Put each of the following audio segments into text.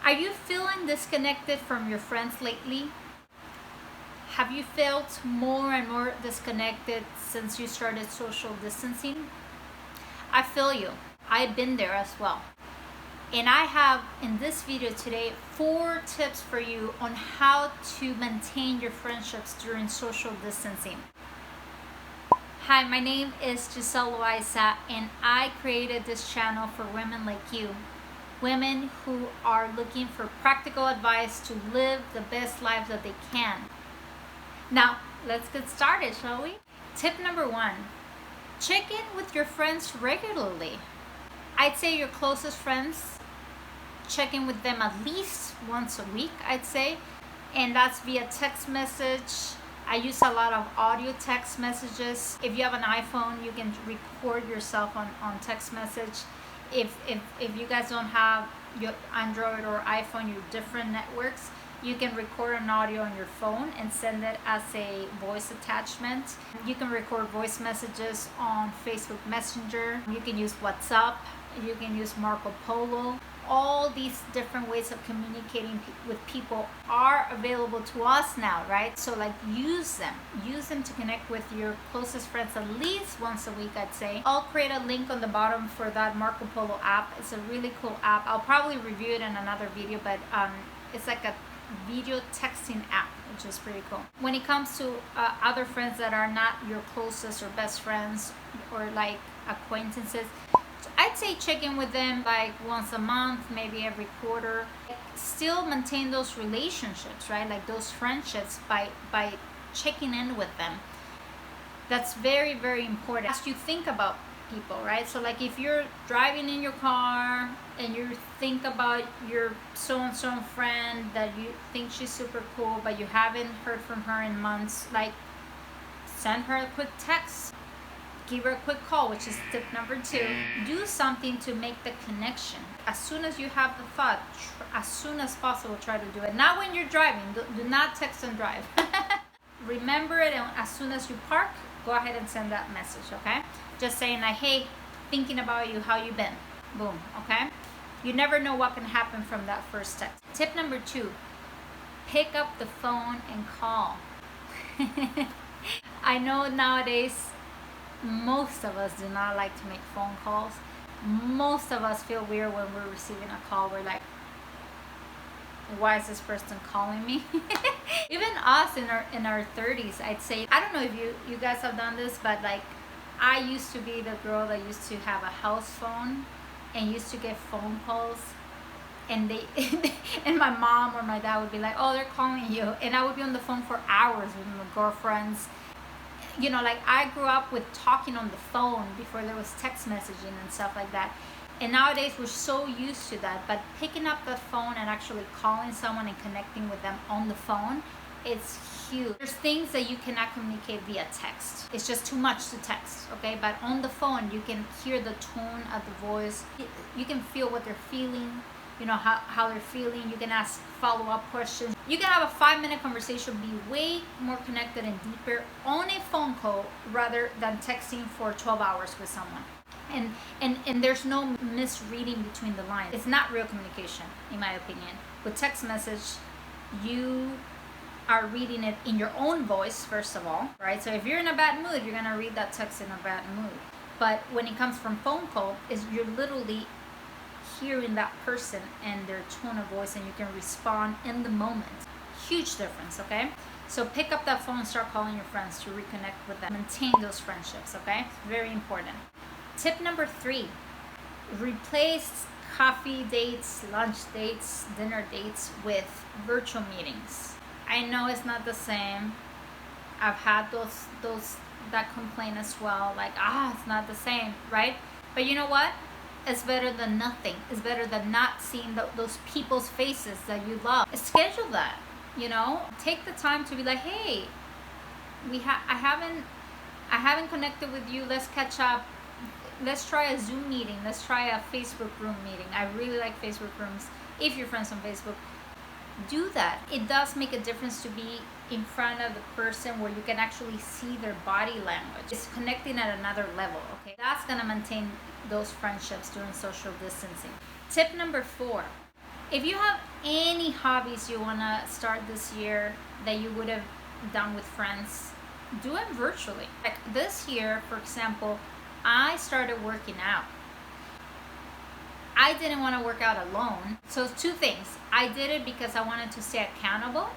Are you feeling disconnected from your friends lately? Have you felt more and more disconnected since you started social distancing? I feel you. I've been there as well. And I have in this video today 4 tips for you on how to maintain your friendships during social distancing. Hi, my name is Giselle Loaiza, and I created this channel for women like you. Women who are looking for practical advice to live the best lives that they can. Now, let's get started, shall we? Tip number 1, check in with your friends regularly. I'd say your closest friends, check in with them at least once a week, I'd say. And that's via text message. I use a lot of audio text messages. If you have an iPhone, you can record yourself on text message. If you guys don't have your Android or iPhone, your different networks, you can record an audio on your phone and send it as a voice attachment. You can record voice messages on Facebook Messenger. You can use WhatsApp. You can use Marco Polo. All these different ways of communicating with people are available to us now, right? So like use them to connect with your closest friends at least once a week, I'd say. I'll create a link on the bottom for that Marco Polo app. It's a really cool app. I'll probably review it in another video, but it's like a video texting app, which is pretty cool. When it comes to other friends that are not your closest or best friends or like acquaintances, I'd say check in with them like once a month, maybe every quarter. Still maintain those relationships, right? Like those friendships by checking in with them. That's very, very important as you think about people, right? So like if you're driving in your car and you think about your so-and-so friend that you think she's super cool, but you haven't heard from her in months, like send her a quick text. Give her a quick call, which is tip number 2. Do something to make the connection. As soon as you have the thought, as soon as possible, try to do it. Not when you're driving. Do not text and drive. Remember it, and as soon as you park, go ahead and send that message, okay? Just saying like, hey, thinking about you, how you been? Boom, okay? You never know what can happen from that first text. Tip number 2, pick up the phone and call. I know nowadays, most of us do not like to make phone calls. Most of us feel weird when we're receiving a call. We're like, why is this person calling me? Even us in our 30s, I'd say, I don't know if you guys have done this, but like I used to be the girl that used to have a house phone and used to get phone calls, and they and my mom or my dad would be like, oh, they're calling you, and I would be on the phone for hours with my girlfriends. You know, like I grew up with talking on the phone before there was text messaging and stuff like that. And nowadays we're so used to that. But picking up the phone and actually calling someone and connecting with them on the phone, it's huge. There's things that you cannot communicate via text. It's just too much to text, okay? But on the phone, you can hear the tone of the voice. You can feel what they're feeling. You know, how they're feeling. You can ask follow-up questions. You can have a 5-minute conversation, be way more connected and deeper on a phone call rather than texting for 12 hours with someone. And there's no misreading between the lines. It's not real communication, in my opinion. With text message, you are reading it in your own voice, first of all, right? So if you're in a bad mood, you're gonna read that text in a bad mood. But when it comes from phone call, you're literally hearing that person and their tone of voice, and you can respond in the moment. Huge difference, okay? So pick up that phone and start calling your friends to reconnect with them. Maintain those friendships, okay? Very important. Tip number 3, replace coffee dates, lunch dates, dinner dates with virtual meetings. I know it's not the same. I've had that complaint as well, like, it's not the same, right? But you know what? It's better than nothing. It's better than not seeing those people's faces that you love. Schedule that, you know? Take the time to be like, hey, I haven't connected with you. Let's catch up. Let's try a Zoom meeting. Let's try a Facebook room meeting. I really like Facebook rooms. If you're friends on Facebook, do that. It does make a difference to be in front of the person where you can actually see their body language. It's connecting at another level, okay? That's gonna maintain those friendships during social distancing. Tip number 4, If you have any hobbies you want to start this year that you would have done with friends, do it virtually. Like this year, for example, I started working out. I didn't want to work out alone. So two things. I did it because I wanted to stay accountable,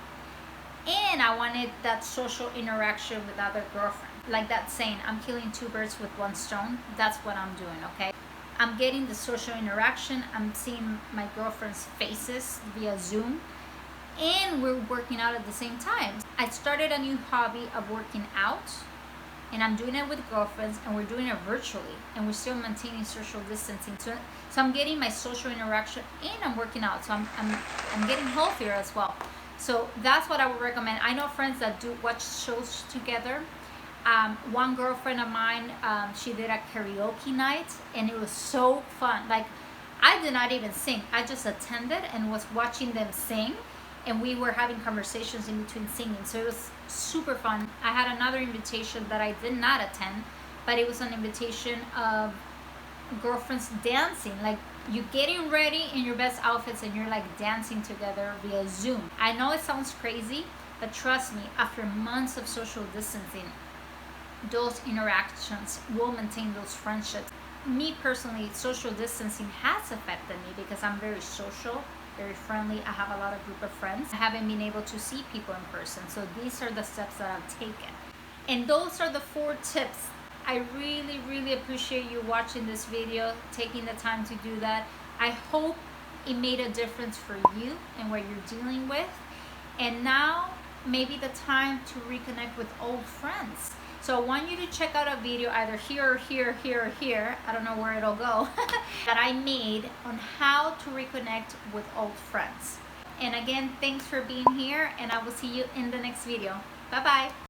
and I wanted that social interaction with other girlfriends. Like that saying, I'm killing two birds with one stone. That's what I'm doing, okay? I'm getting the social interaction. I'm seeing my girlfriend's faces via Zoom, and we're working out at the same time. I started a new hobby of working out, and I'm doing it with girlfriends, and we're doing it virtually, and we're still maintaining social distancing. So I'm getting my social interaction, and I'm working out. So I'm getting healthier as well. So that's what I would recommend. I know friends that do watch shows together. One girlfriend of mine, she did a karaoke night, and it was so fun. Like, I did not even sing. I just attended and was watching them sing, and we were having conversations in between singing. So it was super fun. I had another invitation that I did not attend, but it was an invitation of girlfriends dancing. Like, you getting ready in your best outfits and you're like dancing together via Zoom. I know it sounds crazy, but trust me, after months of social distancing, those interactions will maintain those friendships. Me personally, social distancing has affected me because I'm very social, very friendly. I have a lot of group of friends. I haven't been able to see people in person. So these are the steps that I've taken. And those are the 4 tips. I really, really appreciate you watching this video, taking the time to do that. I hope it made a difference for you and what you're dealing with. And now maybe the time to reconnect with old friends. So I want you to check out a video either here or here, here or here, I don't know where it'll go, that I made on how to reconnect with old friends. And again, thanks for being here, and I will see you in the next video. Bye-bye.